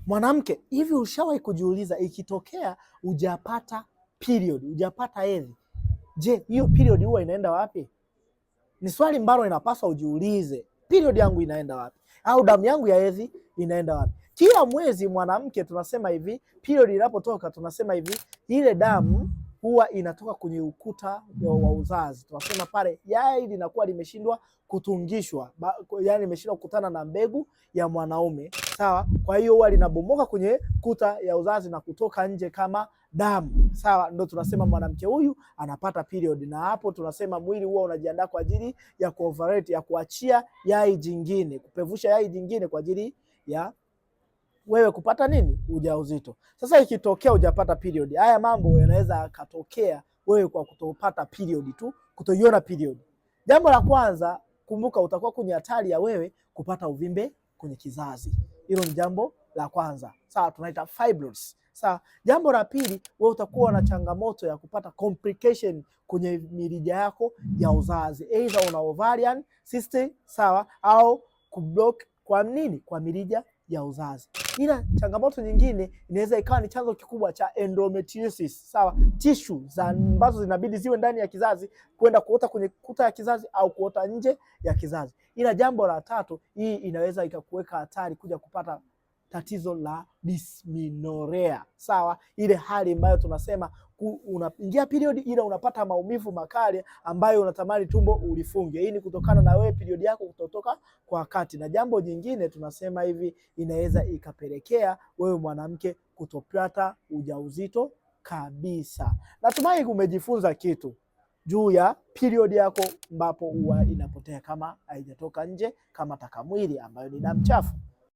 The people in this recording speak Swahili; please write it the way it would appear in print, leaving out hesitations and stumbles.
Mwanamke, hivi ushawahi kujiuliza ikitokea hujapata period, hujapata hedhi, je, hiyo period huwa inaenda wapi? Ni swali ambalo inapaswa ujiulize. Period yangu inaenda wapi? Au damu yangu ya hedhi inaenda wapi? Kila mwezi mwanamke tunasema hivi, period inapotoka tunasema hivi, ile damu huwa inatoka kwenye ukuta wa uzazi. Tunasema pale yai linakuwa limeshindwa kutungishwa, yani limeshindwa kukutana na mbegu ya mwanaume, sawa? Kwa hiyo huwa linabomoka kwenye kuta ya uzazi na kutoka nje kama damu, sawa? Ndio tunasema mwanamke huyu anapata period, na hapo tunasema mwili huwa unajiandaa kwa ajili ya kuovulate, ya kuachia yai jingine, kupevusha yai jingine kwa ajili ya wewe kupata nini? Ujauzito. Sasa ikitokea hujapata period, haya mambo yanaweza yakatokea wewe kwa kutopata period tu, kutoiona period. Jambo la kwanza, kumbuka utakuwa kwenye hatari ya wewe kupata uvimbe kwenye kizazi. Hilo ni jambo la kwanza. Sawa, tunaita fibroids. Sawa. Jambo la pili, wewe utakuwa na changamoto ya kupata complication kwenye mirija yako ya uzazi. Either una ovarian cyst, sawa, au kublock kwa nini? Kwa mirija ya uzazi. Ila changamoto nyingine inaweza ikawa ni chanzo kikubwa cha endometriosis, sawa, tissue ambazo zinabidi ziwe ndani ya kizazi kwenda kuota kwenye kuta ya kizazi au kuota nje ya kizazi. Ila jambo la tatu, hii inaweza ikakuweka hatari kuja kupata tatizo la dysmenorrhea, sawa, ile hali ambayo tunasema unaingia period ila unapata maumivu makali ambayo unatamani tumbo ulifunge. Hii ni kutokana na wewe period yako kutotoka kwa wakati. Na jambo jingine tunasema hivi, inaweza ikapelekea wewe mwanamke kutopata ujauzito kabisa. Natumai umejifunza kitu juu ya period yako ambapo huwa inapotea kama haijatoka nje kama takamwili ambayo ni damu chafu.